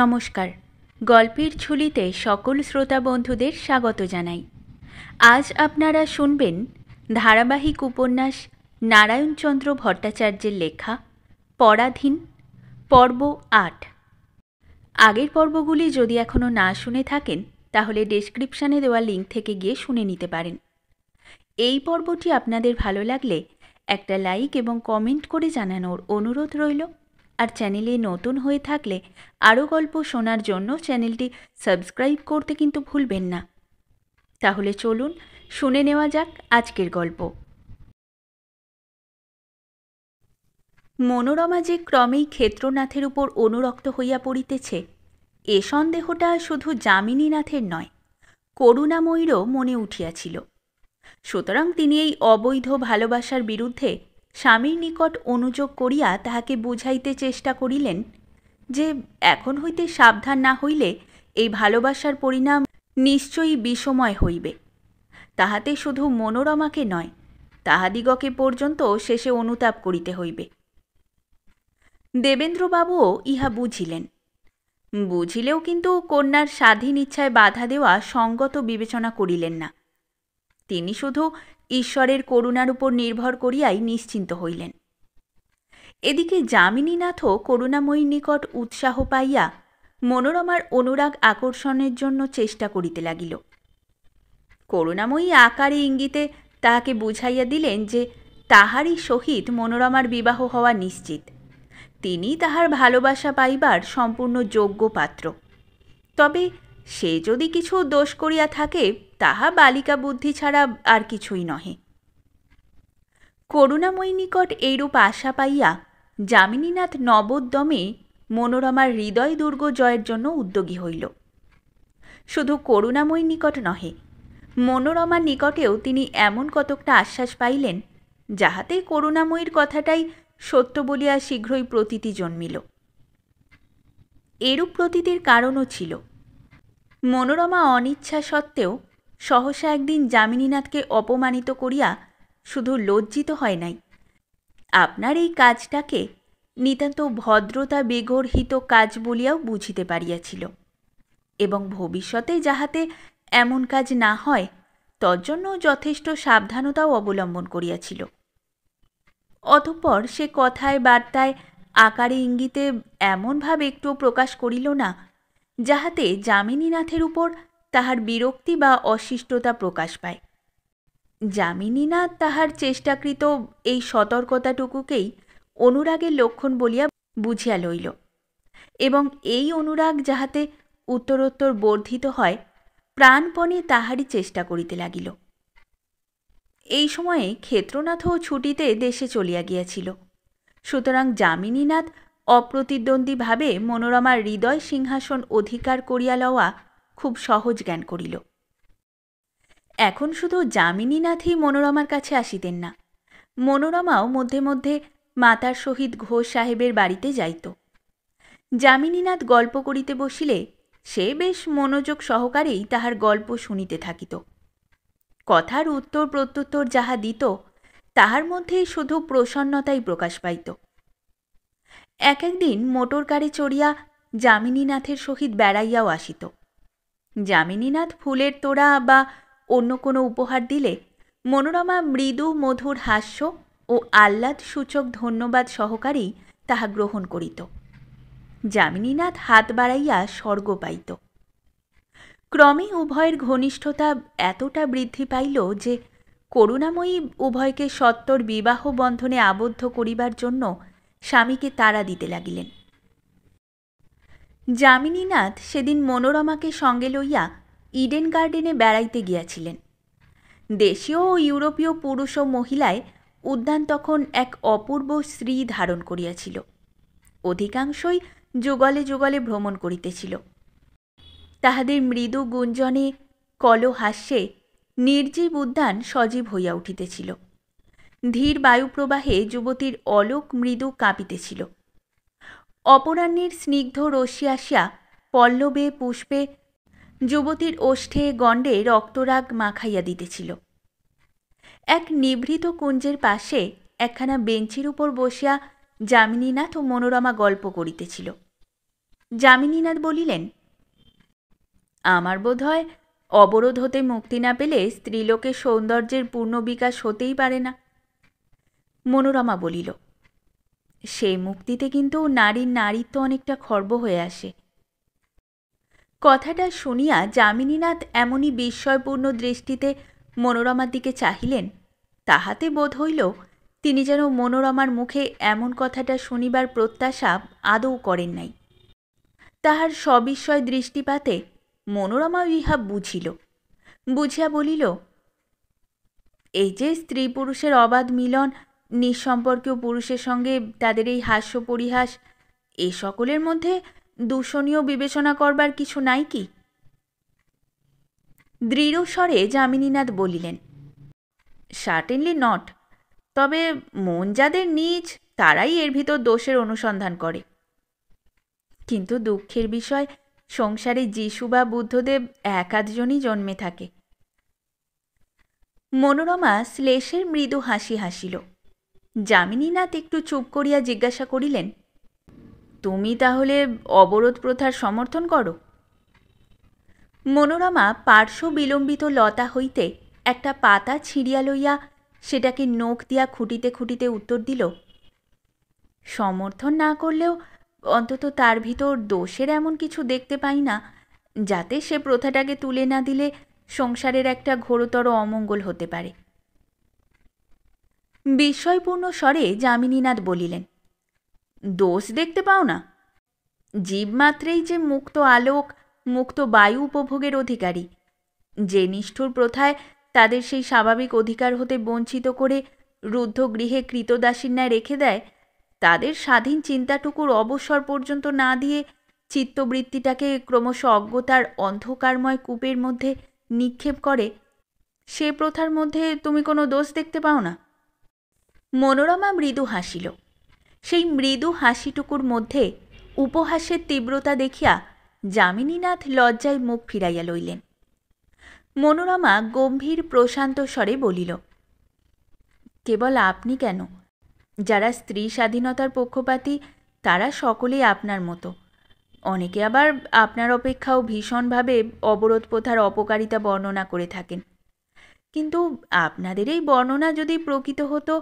নমস্কার। গল্পের ঝুলিতে সকল শ্রোতা বন্ধুদের স্বাগত জানাই। আজ আপনারা শুনবেন ধারাবাহিক উপন্যাস নারায়ণচন্দ্র ভট্টাচার্যের লেখা পরাধীন, পর্ব ৮। আগের পর্বগুলি যদি এখনও না শুনে থাকেন তাহলে ডেসক্রিপশানে দেওয়া লিঙ্ক থেকে গিয়ে শুনে নিতে পারেন। এই পর্বটি আপনাদের ভালো লাগলে একটা লাইক এবং কমেন্ট করে জানানোর অনুরোধ রইল। আর চ্যানেলে নতুন হয়ে থাকলে আরও গল্প শোনার জন্য চ্যানেলটি সাবস্ক্রাইব করতে কিন্তু ভুলবেন না। তাহলে চলুন শুনে নেওয়া যাক আজকের গল্প। মনোরমা যে ক্রমেই ক্ষেত্রনাথের উপর অনুরক্ত হইয়া পড়িতেছে, এ সন্দেহটা শুধু যামিনীনাথের নয়, করুণাময়ীরও মনে উঠিয়াছিল। সুতরাং তিনি এই অবৈধ ভালোবাসার বিরুদ্ধে স্বামীর নিকট অনুযোগ করিয়া তাহাকে বুঝাইতে চেষ্টা করিলেন যে এখন হইতে সাবধান না হইলে এই ভালোবাসার পরিণাম নিশ্চয়ই বিষময় হইবে। তাহাতে শুধু মনোরমাকে নয়, তাহাদিগকে পর্যন্ত শেষে অনুতাপ করিতে হইবে। দেবেন্দ্রবাবুও ইহা বুঝিলেন। বুঝিলেও কিন্তু কন্যার স্বাধীন ইচ্ছায় বাধা দেওয়া সঙ্গত বিবেচনা করিলেন না। তিনি শুধু ঈশ্বরের করুণার উপর নির্ভর করিয়াই নিশ্চিন্ত হইলেন। এদিকে যামিনীনাথও করুণাময়ীর নিকট উৎসাহ পাইয়া মনোরমার অনুরাগ আকর্ষণের জন্য চেষ্টা করিতে লাগিল। করুণাময়ী আকারে ইঙ্গিতে তাহাকে বুঝাইয়া দিলেন যে তাহারই সহিত মনোরমার বিবাহ হওয়া নিশ্চিত। তিনি তাহার ভালোবাসা পাইবার সম্পূর্ণ যোগ্য পাত্র। তবে সে যদি কিছু দোষ করিয়া থাকে তাহা বালিকা বুদ্ধি ছাড়া আর কিছুই নহে। করুণাময়ী নিকট এইরূপ আশা পাইয়া যামিনীনাথ নবোদ্যমে মনোরমার হৃদয় দুর্গ জয়ের জন্য উদ্যোগী হইল। শুধু করুণাময়ী নিকট নহে, মনোরমার নিকটেও তিনি এমন কতকটা আশ্বাস পাইলেন যাহাতে করুণাময়ীর কথাটাই সত্য বলিয়া শীঘ্রই প্রতীতি জন্মিল। এরূপ প্রতীতির কারণও ছিল। মনোরমা অনিচ্ছা সত্ত্বেও সহসা একদিন যামিনীনাথকে অপমানিত করিয়া শুধু লজ্জিত হয় নাই, আপনার এই কাজটাকে নিতান্ত ভদ্রতা বেগর্হিত কাজ বলিয়াও বুঝিতে পারিয়াছিল এবং ভবিষ্যতে যাহাতে এমন কাজ না হয় তজ্জন্য যথেষ্ট সাবধানতাও অবলম্বন করিয়াছিল। অতঃপর সে কথায় বার্তায় আকারে ইঙ্গিতে এমনভাবে একটুও প্রকাশ করিল না যাহাতে যামিনীনাথের উপর তাহার বিরক্তি বা অশিষ্টতা প্রকাশ পায়। যামিনীনাথ তাহার চেষ্টাকৃত এই সতর্কতাটুকুকেই অনুরাগের লক্ষণ বলিয়া বুঝিয়া লইল এবং এই অনুরাগ যাহাতে উত্তরোত্তর বর্ধিত হয় প্রাণপণে তাহারই চেষ্টা করিতে লাগিল। এই সময়ে ক্ষেত্রনাথও ছুটিতে দেশে চলিয়া গিয়াছিল। সুতরাং যামিনীনাথ অপ্রতিদ্বন্দ্বীভাবে মনোরমার হৃদয় সিংহাসন অধিকার করিয়া লওয়া খুব সহজ জ্ঞান করিল। এখন শুধু যামিনীনাথই মনোরমার কাছে আসিতেন না, মনোরমাও মধ্যে মধ্যে মাতার সহিত ঘোষ সাহেবের বাড়িতে যাইত। যামিনীনাথ গল্প করিতে বসিলে সে বেশ মনোযোগ সহকারেই তাহার গল্প শুনিতে থাকিত। কথার উত্তর প্রত্যুত্তর যাহা দিত তাহার মধ্যে শুধু প্রসন্নতাই প্রকাশ পাইত। একদিন মোটর কারে চড়িয়া যামিনীনাথের সহিত বেড়াইয়াও আসিত। যামিনীনাথ ফুলের তোড়া বা অন্য কোনো উপহার দিলে মনোরমা মৃদু মধুর হাস্য ও আহ্লাদ সূচক ধন্যবাদ সহকারেই তাহা গ্রহণ করিত। যামিনীনাথ হাত বাড়াইয়া স্বর্গ পাইত। ক্রমে উভয়ের ঘনিষ্ঠতা এতটা বৃদ্ধি পাইল যে করুণাময়ী উভয়কে সত্বর বিবাহ বন্ধনে আবদ্ধ করিবার জন্য স্বামীকে তাড়া দিতে লাগিলেন। যামিনীনাথ সেদিন মনোরমাকে সঙ্গে লইয়া ইডেন গার্ডেনে বেড়াইতে গিয়াছিলেন। দেশীয় ও ইউরোপীয় পুরুষ ও মহিলায় উদ্যান তখন এক অপূর্ব শ্রী ধারণ করিয়াছিল। অধিকাংশই যুগলে যুগলে ভ্রমণ করিতেছিল। তাহাদের মৃদু গুঞ্জনে কলহাস্যে নির্জীব উদ্যান সজীব হইয়া উঠিতেছিল। ধীর বায়ুপ্রবাহে যুবতীর অলোক মৃদু কাঁপিতেছিল। অপরাহ্নের স্নিগ্ধ রশ্মি আসিয়া পল্লবে পুষ্পে যুবতীর ওষ্ঠে গণ্ডে রক্তরাগ মাখাইয়া দিতেছিল। এক নিভৃত কুঞ্জের পাশে একখানা বেঞ্চির উপর বসিয়া যামিনীনাথ ও মনোরমা গল্প করিতেছিল। যামিনীনাথ বলিলেন, আমার বোধ হয় অবরোধ হতে মুক্তি না পেলে স্ত্রীলোকের সৌন্দর্যের পূর্ণ বিকাশ হতেই পারে না। মনোরমা বলিল, সেই মুক্তিতে কিন্তু নারীর নারীত্ব অনেকটা খর্ব হয়ে আসে। কথাটা শুনিয়া যামিনীনাথ এমনই বিস্ময়পূর্ণ দৃষ্টিতে মনোরমার দিকে চাহিলেন, তাহাতে বোধ হইল তিনি যেন মনোরমার মুখে এমন কথাটা শুনিবার প্রত্যাশা আদৌ করেন নাই। তাহার সবিস্ময় দৃষ্টিপাতে মনোরমা ইহা বুঝিল। বুঝিয়া বলিল, এই যে স্ত্রী পুরুষের অবাধ মিলন, নিঃসম্পর্কীয় পুরুষের সঙ্গে তাদের এই হাস্য পরিহাস, এ সকলের মধ্যে দূষণীয় বিবেচনা করবার কিছু নাই কি? দৃঢ় স্বরে যামিনীনাথ বলিলেন, সার্টেনলি নট। তবে মন যাদের নিজ, তারাই এর ভিতর দোষের অনুসন্ধান করে। কিন্তু দুঃখের বিষয়, সংসারে যিশু বা বুদ্ধদেব এক আধজনই জন্মে থাকে। মনোরমা শ্লেষের মৃদু হাসি হাসিল। যামিনীনাথ একটু চুপ করিয়া জিজ্ঞাসা করিলেন, তুমি তাহলে অবরোধ প্রথার সমর্থন করো? মনোরমা পার্শ্ব বিলম্বিত লতা হইতে একটা পাতা ছিঁড়িয়া লইয়া সেটাকে নখ দিয়া খুঁটিতে খুঁটিতে উত্তর দিল, সমর্থন না করলেও অন্তত তার ভিতর দোষের এমন কিছু দেখতে পাই না যাতে সে প্রথাটাকে তুলে না দিলে সংসারের একটা ঘোরতর অমঙ্গল হতে পারে। বিস্ময়পূর্ণ স্বরে যামিনীনাথ বলিলেন, দোষ দেখতে পাও না? জীবমাত্রেই যে মুক্ত আলোক, মুক্ত বায়ু উপভোগের অধিকারী, যে নিষ্ঠুর প্রথায় তাদের সেই স্বাভাবিক অধিকার হতে বঞ্চিত করে রুদ্ধ গৃহে কৃতদাসীর ন্যায় রেখে দেয়, তাদের স্বাধীন চিন্তাটুকুর অবসর পর্যন্ত না দিয়ে চিত্তবৃত্তিটাকে ক্রমশ অজ্ঞতার অন্ধকারময় কূপের মধ্যে নিক্ষেপ করে, সে প্রথার মধ্যে তুমি কোনো দোষ দেখতে পাও না? মনোরমা মৃদু হাসিল। সেই মৃদু হাসিটুকুর মধ্যে উপহাসের তীব্রতা দেখিয়া যামিনীনাথ লজ্জায় মুখ ফিরাইয়া লইলেন। মনোরমা গম্ভীর প্রশান্ত স্বরে বলিল, কেবল আপনি কেন, যারা স্ত্রী স্বাধীনতার পক্ষপাতী তারা সকলেই আপনার মতো। অনেকে আবার আপনার অপেক্ষাও ভীষণভাবে অবরোধ প্রথার অপকারিতা বর্ণনা করে থাকেন। কিন্তু আপনাদের এই বর্ণনা যদি প্রকৃত হতো,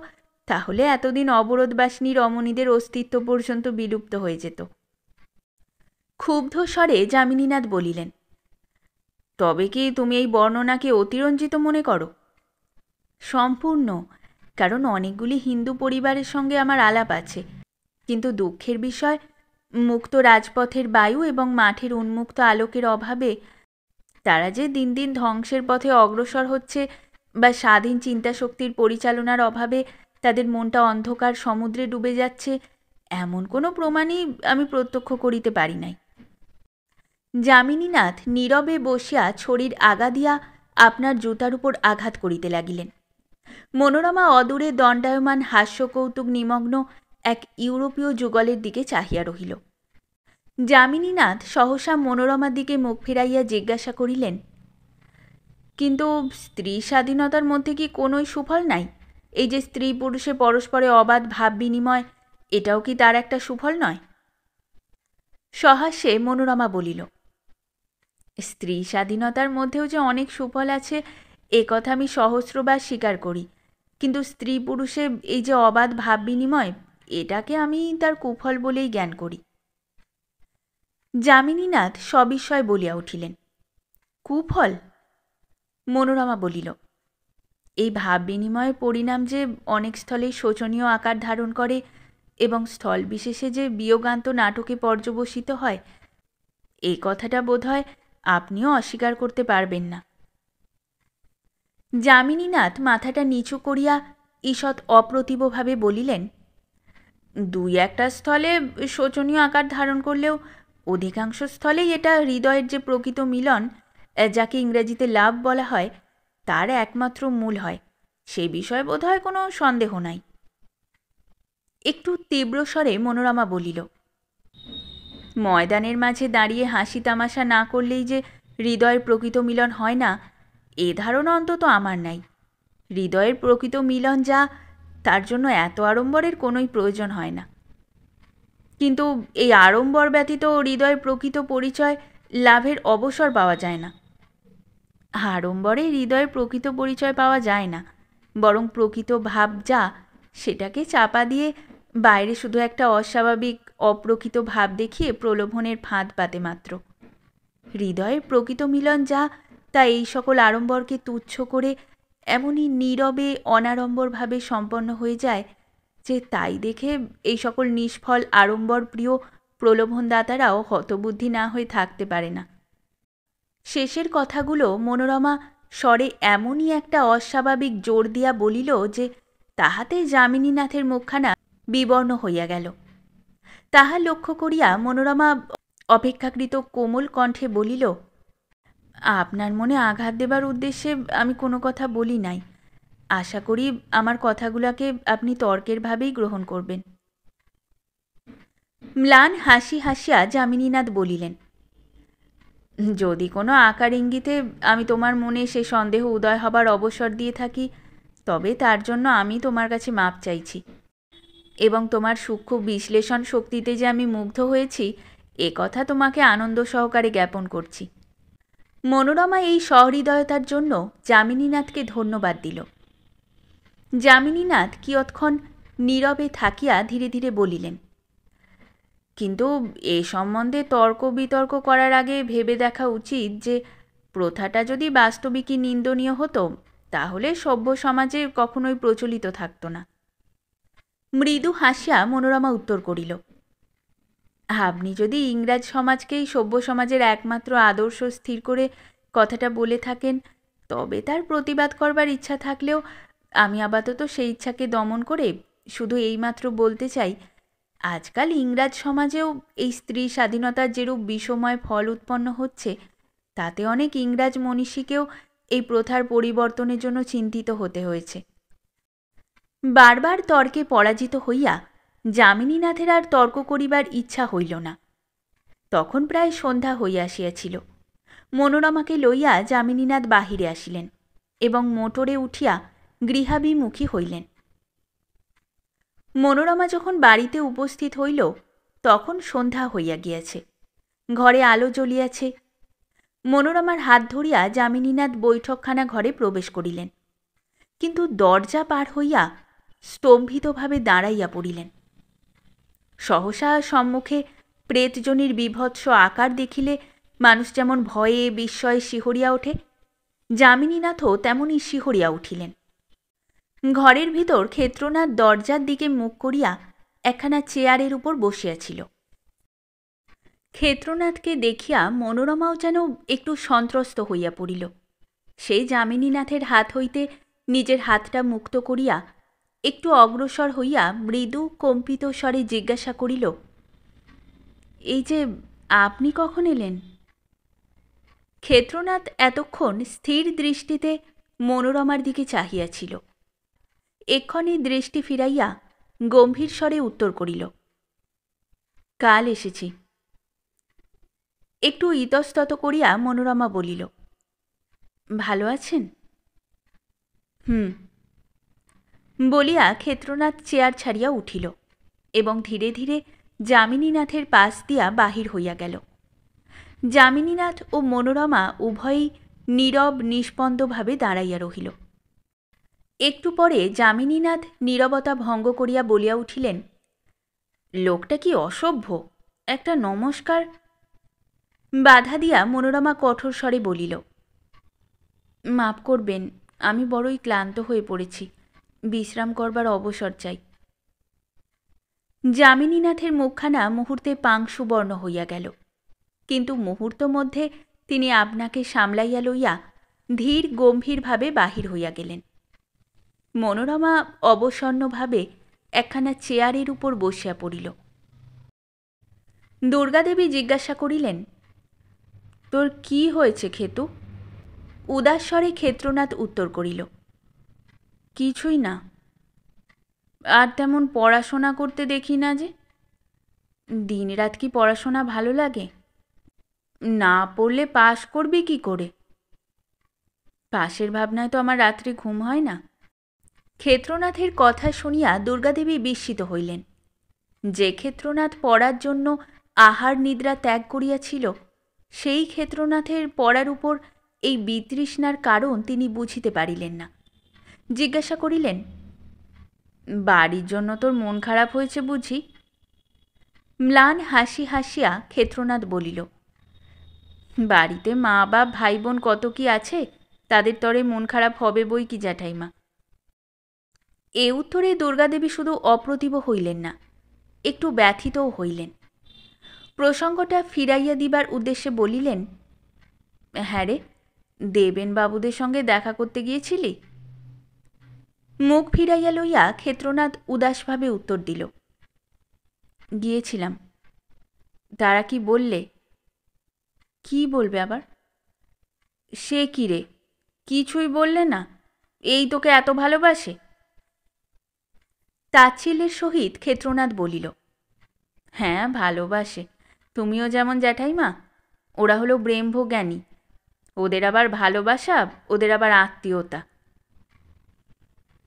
তাহলে এতদিন অবরোধবাসিনী রমণীদের অস্তিত্ব পর্যন্ত বিলুপ্ত হয়ে যেত। ক্ষুব্ধ স্বরে যামিনীনাথ বলিলেন, তবে কি তুমি এই বর্ণনাকে অতিরঞ্জিত মনে করো? সম্পূর্ণ, কারণ অনেকগুলি হিন্দু পরিবারের সঙ্গে আমার আলাপ আছে। কিন্তু দুঃখের বিষয়, মুক্ত রাজপথের বায়ু এবং মাঠের উন্মুক্ত আলোকের অভাবে তারা যে দিন দিন ধ্বংসের পথে অগ্রসর হচ্ছে, বা স্বাধীন চিন্তাশক্তির পরিচালনার অভাবে তাদের মনটা অন্ধকার সমুদ্রে ডুবে যাচ্ছে, এমন কোনো প্রমাণই আমি প্রত্যক্ষ করিতে পারি নাই। যামিনীনাথ নীরবে বসিয়া ছড়ির আগা দিয়া আপনার জুতার উপর আঘাত করিতে লাগিলেন। মনোরমা অদূরে দণ্ডায়মান হাস্যকৌতুক নিমগ্ন এক ইউরোপীয় যুগলের দিকে চাহিয়া রহিল। যামিনীনাথ সহসা মনোরমার দিকে মুখ ফিরাইয়া জিজ্ঞাসা করিলেন, কিন্তু স্ত্রী স্বাধীনতার মধ্যে কি কোনোই সুফল নাই? এই যে স্ত্রী পুরুষে পরস্পরে অবাধ ভাব বিনিময়, এটাও কি তার একটা সুফল নয়? সহাস্যে মনোরমা বলিল, স্ত্রী স্বাধীনতার মধ্যেও যে অনেক সুফল আছে, এ কথা আমি সহস্রবার স্বীকার করি। কিন্তু স্ত্রী পুরুষে এই যে অবাধ ভাব বিনিময়, এটাকে আমি তার কুফল বলেই জ্ঞান করি। যামিনীনাথ সবিস্ময় বলিয়া উঠিলেন, কুফল? মনোরমা বলিল, এই ভাব বিনিময়ের পরিণাম যে অনেক স্থলেই শোচনীয় আকার ধারণ করে এবং স্থল বিশেষে যে বিয়োগান্ত নাটকে পর্যবসিত হয়, এই কথাটা বোধহয় আপনিও অস্বীকার করতে পারবেন না। যামিনীনাথ মাথাটা নিচু করিয়া ঈষৎ অপ্রতিভভাবে বলিলেন, দুই একটা স্থলে শোচনীয় আকার ধারণ করলেও অধিকাংশ স্থলেই এটা হৃদয়ের যে প্রকৃত মিলন, যাকে ইংরেজিতে লাভ বলা হয়, তার একমাত্র মূল হয়। সে বিষয়ে বোধহয় কোনো সন্দেহ নাই। একটু তীব্র স্বরে মনোরমা বলিল, ময়দানের মাঝে দাঁড়িয়ে হাসি তামাশা না করলেই যে হৃদয়ের প্রকৃত মিলন হয় না, এ ধারণা অন্তত আমার নাই। হৃদয়ের প্রকৃত মিলন যা, তার জন্য এত আড়ম্বরের কোনোই প্রয়োজন হয় না। কিন্তু এই আড়ম্বর ব্যতীত হৃদয়ের প্রকৃত পরিচয় লাভের অবসর পাওয়া যায় না। আড়ম্বরে হৃদয়ের প্রকৃত পরিচয় পাওয়া যায় না, বরং প্রকৃত ভাব যা সেটাকে চাপা দিয়ে বাইরে শুধু একটা অস্বাভাবিক অপ্রকৃত ভাব দেখিয়ে প্রলোভনের ফাঁদ পাতে মাত্র। হৃদয়ের প্রকৃত মিলন যা তা এই সকল আড়ম্বরকে তুচ্ছ করে এমনই নীরবে অনাড়ম্বরভাবে সম্পন্ন হয়ে যায় যে তাই দেখে এই সকল নিষ্ফল আড়ম্বর প্রিয় প্রলোভনদাতারাও হতবুদ্ধি না হয়ে থাকতে পারে না। শেষের কথাগুলো মনোরমা স্বরে এমনই একটা অস্বাভাবিক জোর দিয়া বলিল যে তাহাতে যামিনীনাথের মুখখানা বিবর্ণ হইয়া গেল। তাহা লক্ষ্য করিয়া মনোরমা অপেক্ষাকৃত কোমল কণ্ঠে বলিল, আপনার মনে আঘাত দেবার উদ্দেশ্যে আমি কোনো কথা বলি নাই। আশা করি আমার কথাগুলোকে আপনি তর্কের ভাবেই গ্রহণ করবেন। ম্লান হাসি হাসিয়া যামিনীনাথ বলিলেন, যদি কোনো আকার ইঙ্গিতে আমি তোমার মনে সে সন্দেহ উদয় হবার অবসর দিয়ে থাকি, তবে তার জন্য আমি তোমার কাছে মাপ চাইছি, এবং তোমার সূক্ষ্ম বিশ্লেষণ শক্তিতে যে আমি মুগ্ধ হয়েছি এ কথা তোমাকে আনন্দ সহকারে জ্ঞাপন করছি। মনোরমা এই সহৃদয়তার জন্য যামিনীনাথকে ধন্যবাদ দিল। যামিনীনাথ কিয়ৎক্ষণ নীরবে থাকিয়া ধীরে ধীরে বলিলেন, কিন্তু এ সম্বন্ধে তর্ক বিতর্ক করার আগে ভেবে দেখা উচিত যে প্রথাটা যদি বাস্তবিকই নিন্দনীয় হতো তাহলে সভ্য সমাজে কখনোই প্রচলিত থাকত না। মৃদু হাসিয়া মনোরমা উত্তর করিল, আপনি যদি ইংরাজ সমাজকেই সভ্য সমাজের একমাত্র আদর্শ স্থির করে কথাটা বলে থাকেন তবে তার প্রতিবাদ করবার ইচ্ছা থাকলেও আমি আপাতত সেই ইচ্ছাকে দমন করে শুধু এইমাত্র বলতে চাই, আজকাল ইংরাজ সমাজেও এই স্ত্রী স্বাধীনতার যেরূপ বিষময় ফল উৎপন্ন হচ্ছে তাতে অনেক ইংরাজ মনীষীকেও এই প্রথার পরিবর্তনের জন্য চিন্তিত হতে হয়েছে। বারবার তর্কে পরাজিত হইয়া যামিনীনাথের আর তর্ক করিবার ইচ্ছা হইল না। তখন প্রায় সন্ধ্যা হইয়া আসিয়াছিল। মনোরমাকে লইয়া যামিনীনাথ বাহিরে আসিলেন এবং মোটরে উঠিয়া গৃহাভিমুখী হইলেন। মনোরমা যখন বাড়িতে উপস্থিত হইল তখন সন্ধ্যা হইয়া গিয়াছে, ঘরে আলো জ্বলিয়াছে। মনোরমার হাত ধরিয়া যামিনীনাথ বৈঠকখানা ঘরে প্রবেশ করিলেন, কিন্তু দরজা পার হইয়া স্তম্ভিতভাবে দাঁড়াইয়া পড়িলেন। সহসা সম্মুখে প্রেতজনীর বীভৎস আকার দেখিলে মানুষ যেমন ভয়ে বিস্ময়ে শিহরিয়া ওঠে, যামিনীনাথও তেমনই শিহরিয়া উঠিলেন। ঘরের ভিতর ক্ষেত্রনাথ দরজার দিকে মুখ করিয়া একখানা চেয়ারের উপর বসিয়াছিল। ক্ষেত্রনাথকে দেখিয়া মনোরমাও যেন একটু সন্ত্রস্ত হইয়া পড়িল। সে যামিনীনাথের হাত হইতে নিজের হাতটা মুক্ত করিয়া একটু অগ্রসর হইয়া মৃদু কম্পিত স্বরে জিজ্ঞাসা করিল, এই যে আপনি কখন এলেন? ক্ষেত্রনাথ এতক্ষণ স্থির দৃষ্টিতে মনোরমার দিকে চাহিয়াছিল। এক্ষণে দৃষ্টি ফিরাইয়া গম্ভীর স্বরে উত্তর করিল, কাল এসেছি। একটু ইতস্তত করিয়া মনোরমা বলিল, ভালো আছেন? বলিয়া ক্ষেত্রনাথ চেয়ার ছাড়িয়া উঠিল এবং ধীরে ধীরে যামিনীনাথের পাশ দিয়া বাহির হইয়া গেল। যামিনীনাথ ও মনোরমা উভয়েই নীরব নিষ্পন্দভাবে দাঁড়াইয়া রহিল। একটু পরে যামিনীনাথ নীরবতা ভঙ্গ করিয়া বলিয়া উঠিলেন, লোকটা কি অসভ্য! একটা নমস্কার। বাধা দিয়া মনোরমা কঠোর স্বরে বলিল, মাপ করবেন, আমি বড়ই ক্লান্ত হয়ে পড়েছি, বিশ্রাম করবার অবসর চাই। যামিনীনাথের মুখখানা মুহূর্তে পাংশুবর্ণ হইয়া গেল, কিন্তু মুহূর্ত মধ্যে তিনি আপনাকে সামলাইয়া লইয়া ধীর গম্ভীরভাবে বাহির হইয়া গেলেন। মনোরমা অবসন্নভাবে একখানা চেয়ারের উপর বসিয়া পড়িল। দুর্গাদেবী জিজ্ঞাসা করিলেন, তোর কি হয়েছে খেতু? উদাস্বরে ক্ষেত্রনাথ উত্তর করিল, কিছুই না। আর তেমন পড়াশোনা করতে দেখি না যে। দিনরাত কি পড়াশোনা ভালো লাগে? না পড়লে পাশ করবি কি করে? পাশের ভাবনায় তো আমার রাত্রে ঘুম হয় না। ক্ষেত্রনাথের কথা শুনিয়া দুর্গাদেবী বিস্মিত হইলেন। যে ক্ষেত্রনাথ পড়ার জন্য আহার নিদ্রা ত্যাগ করিয়াছিল, সেই ক্ষেত্রনাথের পড়ার উপর এই বিতৃষ্ণার কারণ তিনি বুঝিতে পারিলেন না। জিজ্ঞাসা করিলেন, বাড়ির জন্য তোর মন খারাপ হয়েছে বুঝি? ম্লান হাসি হাসিয়া ক্ষেত্রনাথ বলিল, বাড়িতে মা বাপ ভাই বোন কত কি আছে, তাদের তরে মন খারাপ হবে বই কি জ্যাঠাইমা। এ উত্তরে দুর্গাদেবী শুধু অপ্রতিভ হইলেন না, একটু ব্যথিতও হইলেন। প্রসঙ্গটা ফিরাইয়া দিবার উদ্দেশ্যে বলিলেন, হ্যাঁ রে, দেবেন বাবুদের সঙ্গে দেখা করতে গিয়েছিলি? মুখ ফিরাইয়া লইয়া ক্ষেত্রনাথ উদাসভাবে উত্তর দিল, গিয়েছিলাম। তারা কি বললে? কি বলবে আবার? সে কি রে, কিছুই বললে না? এই তোকে এত ভালোবাসে? তাচ্ছিল্যের সহিত ক্ষেত্রনাথ বলিল, হ্যাঁ ভালোবাসে, তুমিও যেমন জ্যাঠাইমা। ওরা হলো ব্রহ্মজ্ঞানী, ওদের আবার ভালোবাসা, ওদের আবার আত্মীয়তা।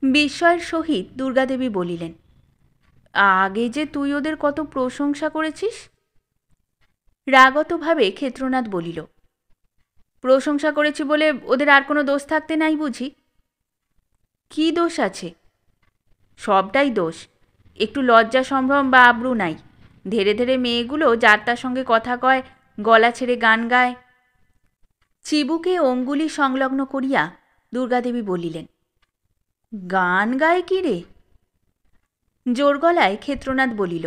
বিস্ময়ের সহিত দুর্গাদেবী বলিলেন, আগে যে তুই ওদের কত প্রশংসা করেছিস। রাগতভাবে ক্ষেত্রনাথ বলিল, প্রশংসা করেছি বলে ওদের আর কোনো দোষ থাকতে নাই বুঝি? কি দোষ আছে? সবটাই দোষ। একটু লজ্জা সম্ভ্রম বা আব্রু নাই। ধীরে ধীরে মেয়েগুলো যার তার সঙ্গে কথা কয়, গলা ছেড়ে গান গায়। চিবুকে অঙ্গুলি সংলগ্ন করিয়া দুর্গাদেবী বলিলেন, গান গায় কি রে? জোর গলায় ক্ষেত্রনাথ বলিল,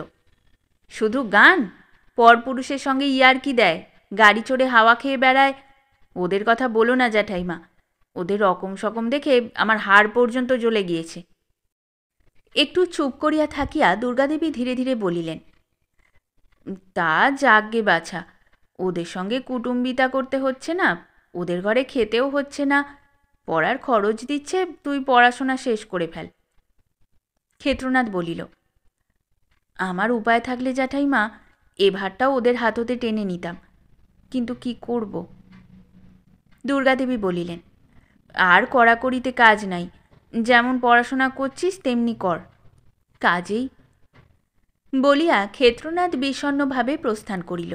শুধু গান? পরপুরুষের সঙ্গে ইয়ার্কি দেয়, গাড়ি চড়ে হাওয়া খেয়ে বেড়ায়। ওদের কথা বলো না জ্যাঠাইমা, ওদের রকম সকম দেখে আমার হাড় পর্যন্ত জ্বলে গিয়েছে। একটু চুপ করিয়া থাকিয়া দুর্গাদেবী ধীরে ধীরে বলিলেন, তা যাগ্গে বাছা, ওদের সঙ্গে কুটুম্বিতা করতে হচ্ছে না, ওদের ঘরে খেতেও হচ্ছে না, পড়ার খরচ দিচ্ছে, তুই পড়াশোনা শেষ করে ফেল। ক্ষেত্রনাথ বলিল, আমার উপায় থাকলে জ্যাঠাইমা এ ভারটাও ওদের হাত হতে টেনে নিতাম, কিন্তু কি করব? দুর্গাদেবী বলিলেন, আর কড়াকড়িতে কাজ নাই, যেমন পড়াশোনা করছিস তেমনি কর, কাজেই। বলিয়া ক্ষেত্রনাথ বিষণ্নভাবে প্রস্থান করিল।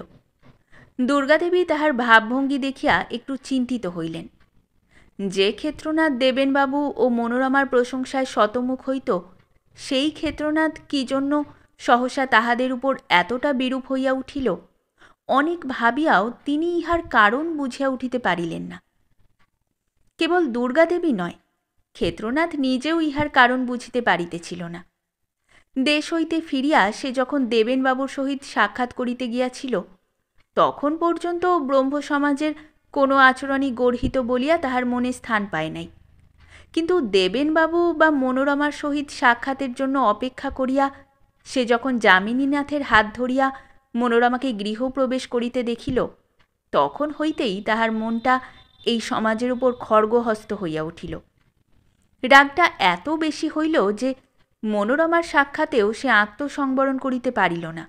দুর্গাদেবী তাহার ভাবভঙ্গি দেখিয়া একটু চিন্তিত হইলেন। যে ক্ষেত্রনাথ দেবেনবাবু ও মনোরমার প্রশংসায় শতমুখ হইত, সেই ক্ষেত্রনাথ কি জন্য সহসা তাহাদের উপর এতটা বিরূপ হইয়া উঠিল, অনেক ভাবিয়াও তিনি ইহার কারণ বুঝিয়া উঠিতে পারিলেন না। কেবল দুর্গাদেবী নয়, ক্ষেত্রনাথ নিজেও ইহার কারণ বুঝিতে পারিতেছিল না। দেশ হইতে ফিরিয়া সে যখন দেবেনবাবুর সহিত সাক্ষাৎ করিতে গিয়াছিল, তখন পর্যন্ত ব্রহ্মসমাজের কোনো আচরণই গর্হিত বলিয়া তাহার মনে স্থান পায় নাই। কিন্তু দেবেনবাবু বা মনোরমার সহিত সাক্ষাতের জন্য অপেক্ষা করিয়া সে যখন যামিনীনাথের হাত ধরিয়া মনোরমাকে গৃহপ্রবেশ করিতে দেখিল, তখন হইতেই তাহার মনটা এই সমাজের উপর খড়গহস্ত হইয়া উঠিল। রাগটা এত বেশি হইল যে মনোরমার সাক্ষাতেও সে আত্মসংবরণ করিতে পারিল না।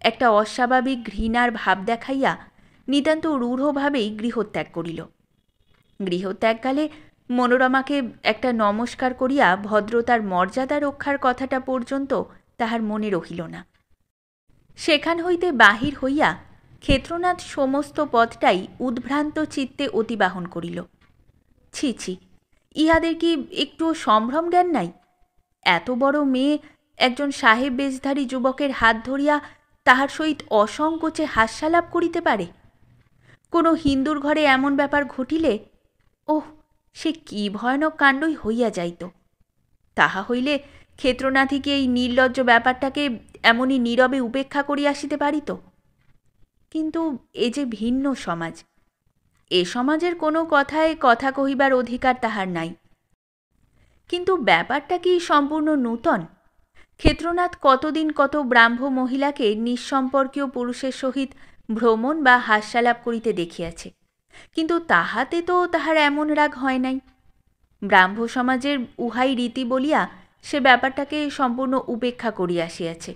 একটা অস্বাভাবিক ঘৃণার ভাব দেখাইয়া নিতান্ত রূঢ়ভাবেই গৃহত্যাগ করিল। গৃহত্যাগকালে মনোরমাকে একটা নমস্কার করিয়া ভদ্রতার মর্যাদা রক্ষার কথাটা পর্যন্ত তাহার মনে রহিল না। সেখান হইতে বাহির হইয়া ক্ষেত্রনাথ সমস্ত পথটাই উদ্ভ্রান্ত চিত্তে অতিবাহন করিল। ছি ছি, ইহাদের কি একটুও সম্ভ্রম জ্ঞান নাই? এত বড় মেয়ে একজন সাহেব বেশধারী যুবকের হাত ধরিয়া তাহার সহিত অসংকোচে হাস্যালাপ করিতে পারে? কোনো হিন্দুর ঘরে এমন ব্যাপার ঘটিলে ওহ, সে কি ভয়ানক কাণ্ডই হইয়া যাইত। তাহা হইলে ক্ষেত্রনাথী কি এই নির্লজ্জ ব্যাপারটাকে এমনই নীরবে উপেক্ষা করিয়া আসিতে পারিত? কিন্তু এ যে ভিন্ন সমাজ, এ সমাজের কোনো কথায় কথা কহিবার অধিকার তাহার নাই। কিন্তু ব্যাপারটা কি সম্পূর্ণ নূতন? ক্ষেত্রনাথ কতদিন কত ব্রাহ্ম মহিলাকে নিঃসম্পর্কীয় পুরুষের সহিত ভ্রমণ বা হাস্যালাপ করিতে দেখিয়াছে, কিন্তু তাহাতে তো তাহার এমন রাগ হয় নাই। ব্রাহ্ম সমাজের উহাই রীতি বলিয়া সে ব্যাপারটাকে সম্পূর্ণ উপেক্ষা করিয়া আসিয়াছে।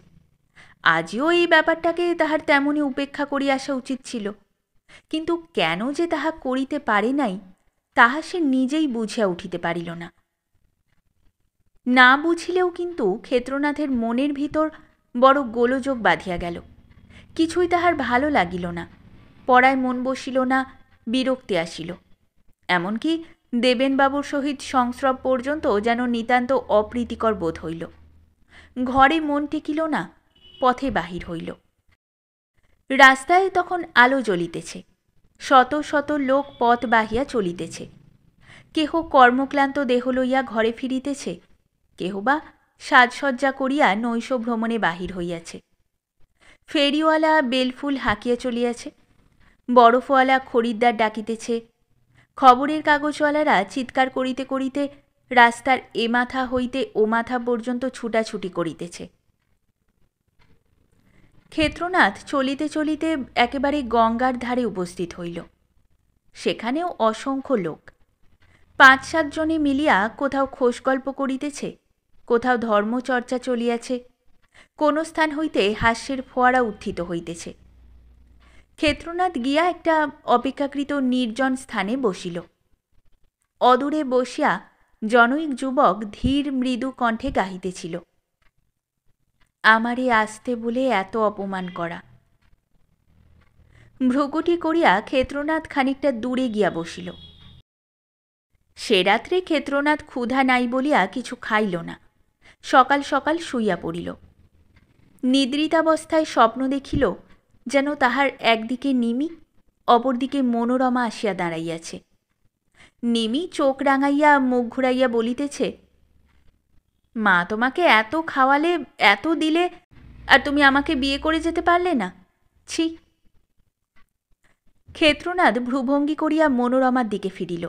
আজও এই ব্যাপারটাকে তাহার তেমনই উপেক্ষা করিয়া আসা উচিত ছিল, কিন্তু কেন যে তাহা করিতে পারে নাই, তাহা সে নিজেই বুঝিয়া উঠিতে পারিল না। না বুঝিলেও কিন্তু ক্ষেত্রনাথের মনের ভিতর বড় গোলযোগ বাঁধিয়া গেল। কিছুই তাহার ভালো লাগিল না, পড়ায় মন বসিল না, বিরক্তি আসিল। এমনকি দেবেনবাবুর সহিত সংস্রব পর্যন্ত যেন নিতান্ত অপ্রীতিকর বোধ হইল। ঘরে মন টিকিল না, পথে বাহির হইল। রাস্তায় তখন আলো জ্বলিতেছে, শত শত লোক পথ বাহিয়া চলিতেছে। কেহ কর্মক্লান্ত দেহ লইয়া ঘরে ফিরিতেছে, কেহ বা সাজসজ্জা করিয়া নৈশ ভ্রমণে বাহির হইয়াছে। ফেরিওয়ালা বেলফুল হাঁকিয়া চলিয়াছে, বরফওয়ালা খরিদ্দার ডাকিতেছে, খবরের কাগজওয়ালারা চিৎকার করিতে করিতে রাস্তার এ মাথা হইতে ও মাথা পর্যন্ত ছুটাছুটি করিতেছে। ক্ষেত্রনাথ চলিতে চলিতে একেবারে গঙ্গার ধারে উপস্থিত হইল। সেখানেও অসংখ্য লোক। ৫-৭ জনে মিলিয়া কোথাও খোশগল্প করিতেছে, কোথাও ধর্মচর্চা চলিয়াছে, কোন স্থান হইতে হাস্যের ফোয়ারা উত্থিত হইতেছে। ক্ষেত্রনাথ গিয়া একটা অপেক্ষাকৃত নির্জন স্থানে বসিল। অদূরে বসিয়া জনৈক যুবক ধীর মৃদু কণ্ঠে গাহিতেছিল, আমারে আসতে বলে এত অপমান করা। ভ্রুকুটি করিয়া ক্ষেত্রনাথ খানিকটা দূরে গিয়া বসিল। সে রাত্রে ক্ষেত্রনাথ ক্ষুধা নাই বলিয়া কিছু খাইল না, সকাল সকাল শুইয়া পড়িল। নিদ্রিতাবস্থায় স্বপ্ন দেখিল যেন তাহার একদিকে নিমি, অপরদিকে মনোরমা আসিয়া দাঁড়াইয়াছে। নিমি চোখ রাঙাইয়া মুখ ঘুরাইয়া বলিতেছে, মা তোমাকে এত খাওয়ালে, এত দিলে, আর তুমি আমাকে বিয়ে করে যেতে পারলে না, ছি। ক্ষেত্রনাথ ভ্রুভঙ্গি করিয়া মনোরমার দিকে ফিরিল।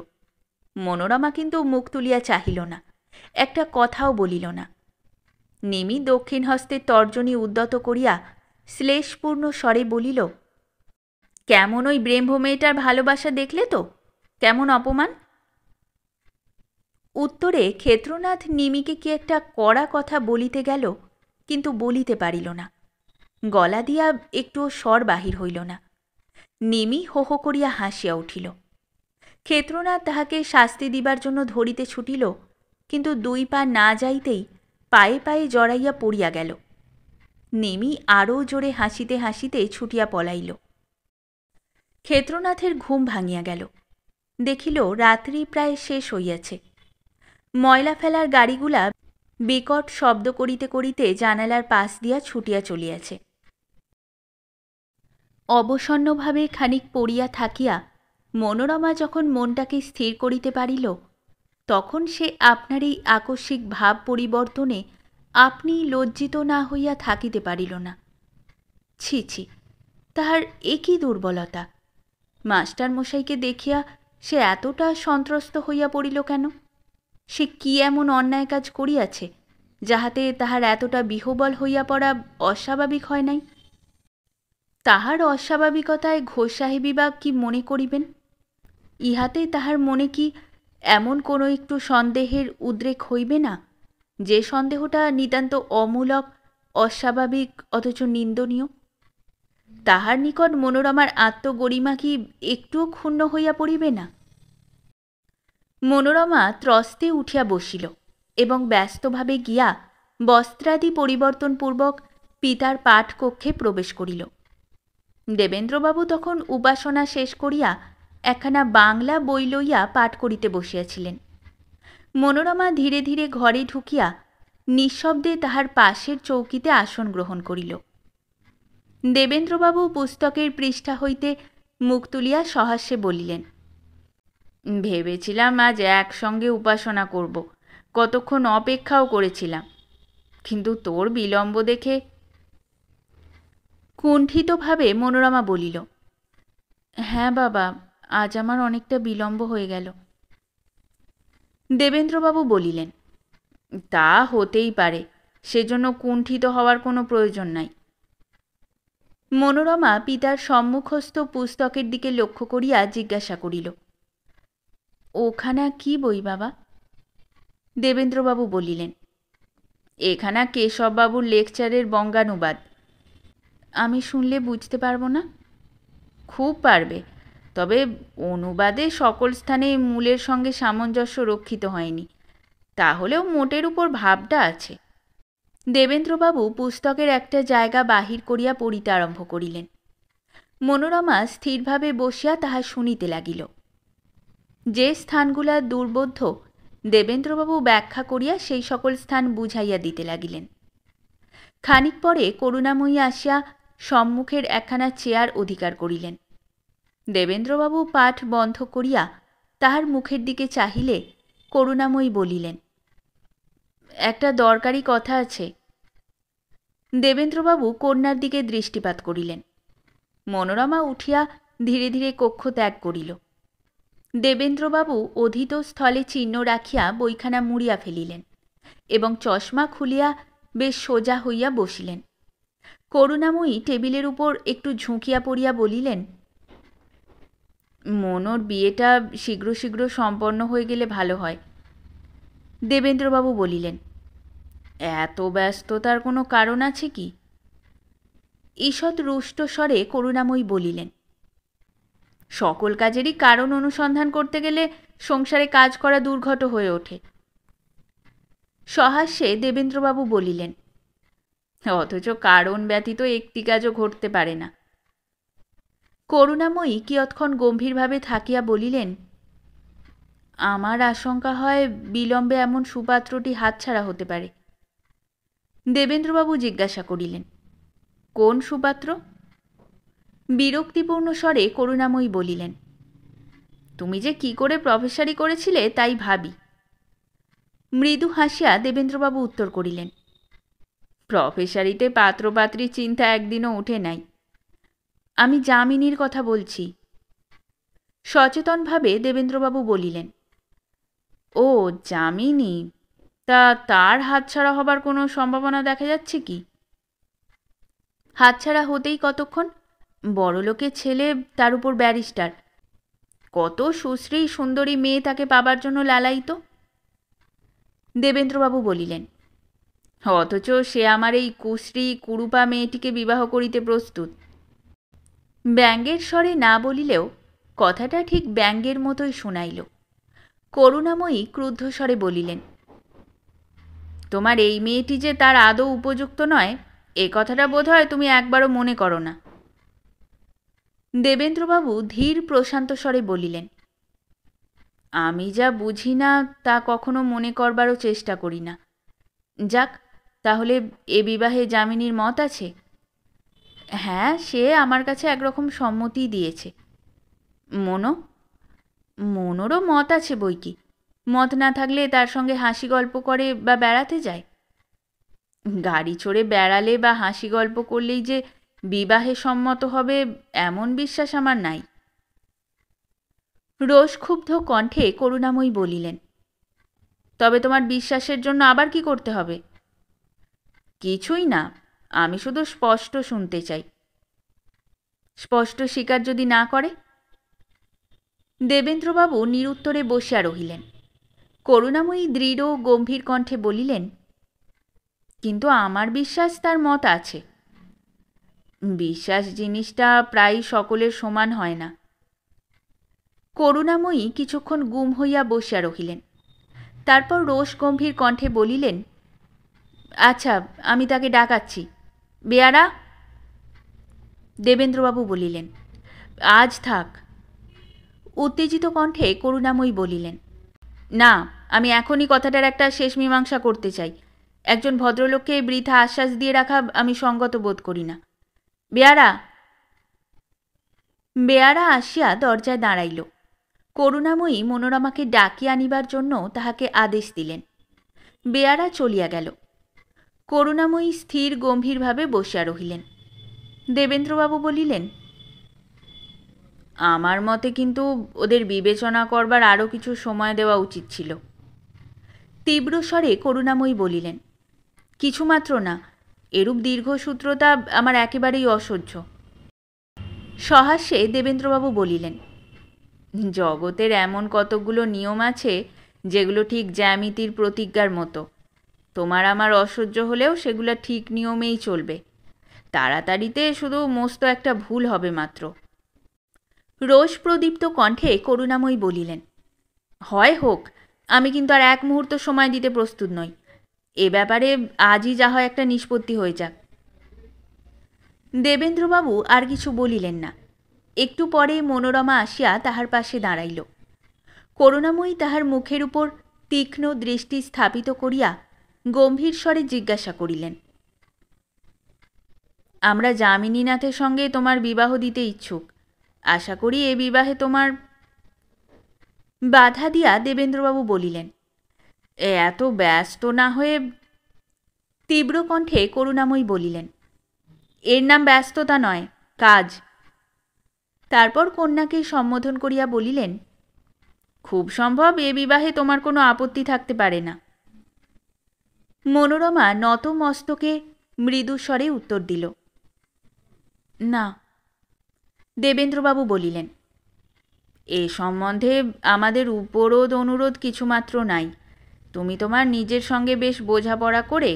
মনোরমা কিন্তু মুখ তুলিয়া চাহিল না, একটা কথাও বলিল না। নিমি দক্ষিণ হস্তে তর্জনী উদ্যত করিয়া শ্লেষপূর্ণ স্বরে বলিল, কেমন ওই ব্রেহ্ম মেয়েটার ভালোবাসা দেখলে তো, কেমন অপমান। উত্তরে ক্ষেত্রনাথ নিমিকে কি একটা কড়া কথা বলিতে গেল, কিন্তু বলিতে পারিল না। গলা দিয়া একটুও স্বর বাহির হইল না। নিমি হো হো করিয়া হাসিয়া উঠিল। ক্ষেত্রনাথ তাহাকে শাস্তি দিবার জন্য ধরিতে ছুটিল, কিন্তু 2 পা না যাইতেই পায়ে পায়ে জড়াইয়া পড়িয়া গেল। নিমি আরও জোরে হাসিতে হাসিতে ছুটিয়া পলাইল। ক্ষেত্রনাথের ঘুম ভাঙিয়া গেল। দেখিল রাত্রি প্রায় শেষ হইয়াছে। ময়লা ফেলার গাড়িগুলা বিকট শব্দ করিতে করিতে জানালার পাশ দিয়া ছুটিয়া চলিয়াছে। অবসন্নভাবে খানিক পড়িয়া থাকিয়া মনোরমা যখন মনটাকে স্থির করিতে পারিল, তখন সে আপনার এই আকস্মিক ভাব পরিবর্তনে আপনি লজ্জিত না হইয়া থাকিতে পারিল না। ছি ছি, তাহার একই দুর্বলতা! মাস্টার মশাইকে দেখিয়া সে এতটা সন্ত্রস্ত হইয়া পড়িল কেন? সে কি এমন অন্যায় কাজ করিয়াছে যাহাতে তাহার এতটা বিহ্বল হইয়া পড়া অস্বাভাবিক হয় নাই? তাহার অস্বাভাবিকতায় ঘোষ সাহেবী বা কি মনে করিবেন? ইহাতে তাহার মনে কি এমন কোনো একটু সন্দেহের উদ্রেক হইবে না, যে সন্দেহটা নিতান্ত অমূলক, অস্বাভাবিক, অথচ নিন্দনীয়? তাহার নিকট মনোরমার আত্মগরিমা কি একটুও ক্ষুণ্ণ হইয়া পড়িবে না? মনোরমা ত্রস্তে উঠিয়া বসিল এবং ব্যস্তভাবে গিয়া বস্ত্রাদি পরিবর্তনপূর্বক পিতার পাঠকক্ষে প্রবেশ করিল। দেবেন্দ্রবাবু তখন উপাসনা শেষ করিয়া একখানা বাংলা বই লইয়া পাঠ করিতে বসিয়াছিলেন। মনোরমা ধীরে ধীরে ঘরে ঢুকিয়া নিঃশব্দে তাহার পাশের চৌকিতে আসন গ্রহণ করিল। দেবেন্দ্রবাবু পুস্তকের পৃষ্ঠা হইতে মুখ তুলিয়া সহাস্যে বলিলেন, ভেবেছিলাম আজ একসঙ্গে উপাসনা করব, কতক্ষণ অপেক্ষাও করেছিলাম, কিন্তু তোর বিলম্ব দেখে। কুণ্ঠিতভাবে মনোরমা বলিল, হ্যাঁ বাবা, আজ আমার অনেকটা বিলম্ব হয়ে গেল। দেবেন্দ্রবাবু বলিলেন, তা হতেই পারে, সেজন্য কুণ্ঠিত হওয়ার কোনো প্রয়োজন নাই। মনোরমা পিতার সম্মুখস্থ পুস্তকের দিকে লক্ষ্য করিয়া জিজ্ঞাসা করিল, ওখানা কি বই বাবা? দেবেন্দ্রবাবু বলিলেন, এখানা কেশববাবুর লেকচারের বঙ্গানুবাদ। আমি শুনলে বুঝতে পারব না? খুব পারবে, তবে অনুবাদে সকল স্থানে মূলের সঙ্গে সামঞ্জস্য রক্ষিত হয়নি, তাহলেও মোটের উপর ভাবটা আছে। দেবেন্দ্রবাবু পুস্তকের একটা জায়গা বাহির করিয়া পড়িতে আরম্ভ করিলেন। মনোরমা স্থিরভাবে বসিয়া তাহা শুনিতে লাগিল। যে স্থানগুলা দুর্বোধ্য দেবেন্দ্রবাবু ব্যাখ্যা করিয়া সেই সকল স্থান বুঝাইয়া দিতে লাগিলেন। খানিক পরে করুণাময়ী আসিয়া সম্মুখের একখানা চেয়ার অধিকার করিলেন। দেবেন্দ্রবাবু পাঠ বন্ধ করিয়া তাহার মুখের দিকে চাহিলে করুণাময়ী বলিলেন, একটা দরকারি কথা আছে। দেবেন্দ্রবাবু কন্যার দিকে দৃষ্টিপাত করিলেন। মনোরমা উঠিয়া ধীরে ধীরে কক্ষ ত্যাগ করিল। দেবেন্দ্রবাবু অধীত স্থলে চিহ্ন রাখিয়া বইখানা মুড়িয়া ফেলিলেন এবং চশমা খুলিয়া বেশ সোজা হইয়া বসিলেন। করুণাময়ী টেবিলের উপর একটু ঝুঁকিয়া পড়িয়া বলিলেন, মনোর বিয়েটা শীঘ্র শীঘ্র সম্পন্ন হয়ে গেলে ভালো হয়। দেবেন্দ্রবাবু বলিলেন, এত ব্যস্ততার কোনো কারণ আছে কি? ঈষৎ রুষ্ট স্বরে করুণাময়ী বলিলেন, সকল কাজেরই কারণ অনুসন্ধান করতে গেলে সংসারে কাজ করা দুর্ঘট হয়ে ওঠে। সহাস্যে দেবেন্দ্রবাবু বলিলেন, অথচ কারণ ব্যতীত একটি কাজও ঘটতে পারে না। করুণাময়ী কিয়ৎক্ষণ গম্ভীরভাবে থাকিয়া বলিলেন, আমার আশঙ্কা হয় বিলম্বে এমন সুপাত্রটি হাতছাড়া হতে পারে। দেবেন্দ্রবাবু জিজ্ঞাসা করিলেন, কোন সুপাত্র? বিরক্তিপূর্ণ স্বরে করুণাময়ী বলিলেন, তুমি যে কি করে প্রফেসরি করেছিলে তাই ভাবি। মৃদু হাসিয়া দেবেন্দ্রবাবু উত্তর করিলেন, প্রফেসরিতে পাত্রপাত্রীর চিন্তা একদিনও ওঠে নাই। আমি যামিনীর কথা বলছি। সচেতনভাবে দেবেন্দ্রবাবু বলিলেন, ও যামিনী, তা তার হাতছাড়া হবার কোনো সম্ভাবনা দেখা যাচ্ছে কি? হাতছাড়া হতেই কতক্ষণ, বড়লোকের ছেলে, তার উপর ব্যারিস্টার, কত সুশ্রী সুন্দরী মেয়ে তাকে পাবার জন্য লালায়িত। দেবেন্দ্রবাবু বলিলেন, অথচ সে আমার এই কুশ্রী কুরুপা মেয়েটিকে বিবাহ করিতে প্রস্তুত। ব্যঙ্গের স্বরে না বলিলেও কথাটা ঠিক ব্যঙ্গের মতোই শোনাইল। করুণাময়ী ক্রুদ্ধ স্বরে বলিলেন, তোমার এই মেয়েটি যে তার আদৌ উপযুক্ত নয়, এ কথাটা বোধ হয় তুমি একবারও মনে করো না। দেবেন্দ্রবাবু ধীর প্রশান্ত স্বরে বলিলেন, আমি যা বুঝি না তা কখনো মনে করবারও চেষ্টা করি না। যাক, তাহলে এ বিবাহে যামিনীর মত আছে? হ্যাঁ, সে আমার কাছে একরকম সম্মতি দিয়েছে। মনোরও মত আছে বই কি। মত না থাকলে তার সঙ্গে হাসি গল্প করে বা বেড়াতে যায়? গাড়ি চড়ে বেড়ালে বা হাসি গল্প করলেই যে বিবাহে সম্মত হবে এমন বিশ্বাস আমার নাই। রোষক্ষুব্ধ কণ্ঠে করুণাময়ী বলিলেন, তবে তোমার বিশ্বাসের জন্য আবার কি করতে হবে? কিছুই না, আমি শুধু স্পষ্ট শুনতে চাই। স্পষ্ট স্বীকার যদি না করে? দেবেন্দ্রবাবু নিরুত্তরে বসিয়া রহিলেন। করুণাময়ী দৃঢ় গম্ভীর কণ্ঠে বলিলেন, কিন্তু আমার বিশ্বাস তার মত আছে। বিশ্বাস জিনিসটা প্রায় সকলের সমান হয় না। করুণাময়ী কিছুক্ষণ গুম হইয়া বসিয়া রহিলেন। তারপর রোষ গম্ভীর কণ্ঠে বলিলেন, আচ্ছা, আমি তাকে ডাকাচ্ছি। বেয়ারা। দেবেন্দ্রবাবু বলিলেন, আজ থাক। উত্তেজিত কণ্ঠে করুণাময়ী বলিলেন, না, আমি এখনই কথাটার একটা শেষ মীমাংসা করতে চাই। একজন ভদ্রলোককে বৃথা আশ্বাস দিয়ে রাখা আমি সঙ্গত বোধ করি না। বেয়ারা। বেয়ারা আসিয়া দরজায় দাঁড়াইল। করুণাময়ী মনোরমাকে ডাকিয়া আনিবার জন্য তাহাকে আদেশ দিলেন। বেয়ারা চলিয়া গেল। করুণাময়ী স্থির গম্ভীরভাবে বসিয়া রহিলেন। দেবেন্দ্রবাবু বলিলেন, আমার মতে কিন্তু ওদের বিবেচনা করবার আরও কিছু সময় দেওয়া উচিত ছিল। তীব্র স্বরে করুণাময়ী বলিলেন, কিছুমাত্র না, এরূপ দীর্ঘসূত্রতা আমার একেবারেই অসহ্য। সহাস্যে দেবেন্দ্রবাবু বলিলেন, জগতের এমন কতকগুলো নিয়ম আছে যেগুলো ঠিক জ্যামিতির প্রতিজ্ঞার মতো। তোমার আমার অসহ্য হলেও সেগুলো ঠিক নিয়মেই চলবে। তাড়াতাড়িতে শুধু মস্ত একটা ভুল হবে মাত্র। রোষপ্রদীপ্ত কণ্ঠে করুণাময়ী বলিলেন, হয় হোক, আমি কিন্তু আর এক মুহূর্ত সময় দিতে প্রস্তুত নই। এ ব্যাপারে আজই যা হয় একটা নিষ্পত্তি হয়ে যাক। দেবেন্দ্রবাবু আর কিছু বলিলেন না। একটু পরে মনোরমা আসিয়া তাহার পাশে দাঁড়াইল। করুণাময়ী তাহার মুখের উপর তীক্ষ্ণ দৃষ্টি স্থাপিত করিয়া গম্ভীর স্বরে জিজ্ঞাসা করিলেন, আমরা যামিনীনাথের সঙ্গে তোমার বিবাহ দিতে ইচ্ছুক। আশা করি এ বিবাহে তোমার। বাধা দিয়া দেবেন্দ্রবাবু বলিলেন, এত ব্যস্ত না হয়ে। তীব্র কণ্ঠে করুণাময়ী বলিলেন, এর নাম ব্যস্ততা নয়, কাজ। তারপর কন্যাকে সম্বোধন করিয়া বলিলেন, খুব সম্ভব এ বিবাহে তোমার কোনো আপত্তি থাকতে পারে না। মনোরমা নত মস্তকে মৃদুস্বরে উত্তর দিল, না। দেবেন্দ্রবাবু বলিলেন, এ সম্বন্ধে আমাদের উপরোধ অনুরোধ কিছুমাত্র নাই। তুমি তোমার নিজের সঙ্গে বেশ বোঝাপড়া করে।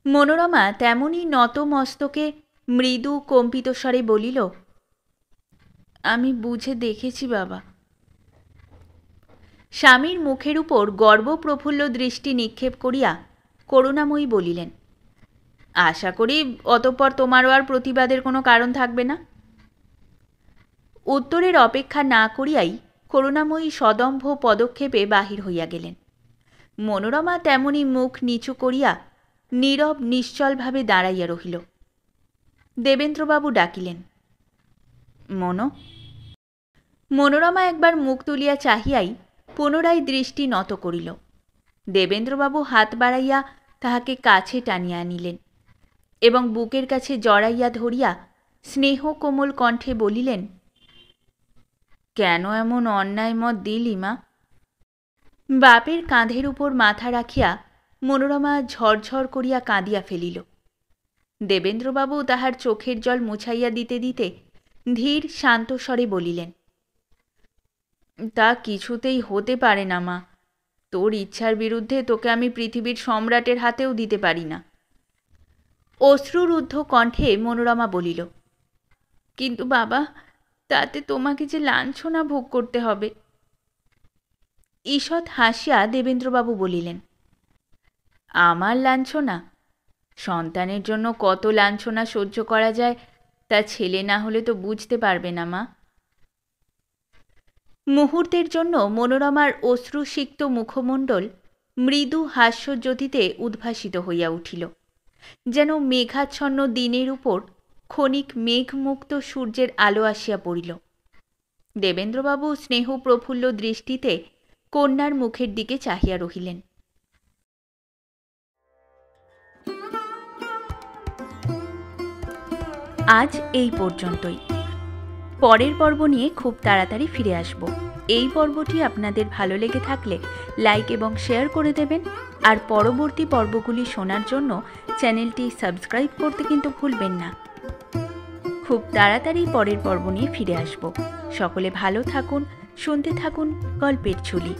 মনোরমা তেমনি নত মস্তকে মৃদু কম্পিত স্বরে বলিল, আমি বুঝে দেখেছি বাবা। স্বামীর মুখের উপর গর্বপ্রফুল্ল দৃষ্টি নিক্ষেপ করিয়া করুণাময়ী বলিলেন, আশা করি অতঃপর তোমারও আর প্রতিবাদের কোনো কারণ থাকবে না। উত্তরের অপেক্ষা না করিয়াই করুণাময়ী সদম্ভ পদক্ষেপে বাহির হইয়া গেলেন। মনোরমা তেমনি মুখ নিচু করিয়া নীরব নিশ্চলভাবে দাঁড়াইয়া রহিল। দেবেন্দ্রবাবু ডাকিলেন, মনো। মনোরমা একবার মুখ তুলিয়া চাহিয়াই পুনরায় দৃষ্টি নত করিল। দেবেন্দ্রবাবু হাত বাড়াইয়া তাহাকে কাছে টানিয়া আনিলেন এবং বুকের কাছে জড়াইয়া ধরিয়া স্নেহ কোমল কণ্ঠে বলিলেন, কেন এমন অন্যায় মত দিলি মা? বাপের কাঁধের উপর মাথা রাখিয়া মনোরমা ঝরঝর করিয়া কাঁদিয়া ফেলিল। দেবেন্দ্রবাবু তাহার চোখের জল মুছাইয়া দিতে দিতে ধীর শান্ত স্বরে বলিলেন, তা কিছুতেই হতে পারে না মা। তোর ইচ্ছার বিরুদ্ধে তোকে আমি পৃথিবীর সম্রাটের হাতেও দিতে পারি না। অশ্রুরুদ্ধ কণ্ঠে মনোরমা বলিল, কিন্তু বাবা, তাতে তোমাকে যে লাঞ্ছনা ভোগ করতে হবে। ঈষৎ হাসিয়া দেবেন্দ্রবাবু বলিলেন, আমার লাঞ্ছনা? সন্তানের জন্য কত লাঞ্ছনা সহ্য করা যায় তা ছেলে না হলে তো বুঝতে পারবে না মা। মুহূর্তের জন্য মনোরমার অশ্রুসিক্ত মুখমণ্ডল মৃদু হাস্যজ্যোতিতে উদ্ভাসিত হইয়া উঠিল, যেন মেঘাচ্ছন্ন দিনের উপর ক্ষণিক মেঘমুক্ত সূর্যের আলো আসিয়া পড়িল। দেবেন্দ্রবাবু স্নেহ প্রফুল্ল দৃষ্টিতে কন্যার মুখের দিকে চাহিয়া রহিলেন। আজ এই পর্যন্তই। পরের পর্ব নিয়ে খুব তাড়াতাড়ি ফিরে আসব। এই পর্বটি আপনাদের ভালো লেগে থাকলে লাইক এবং শেয়ার করে দেবেন, আর পরবর্তী পর্বগুলি শোনার জন্য চ্যানেলটি সাবস্ক্রাইব করতে কিন্তু ভুলবেন না। খুব তাড়াতাড়ি পরের পর্ব নিয়ে ফিরে আসব। সকলে ভালো থাকুন, শুনতে থাকুন গল্পের ঝুলি।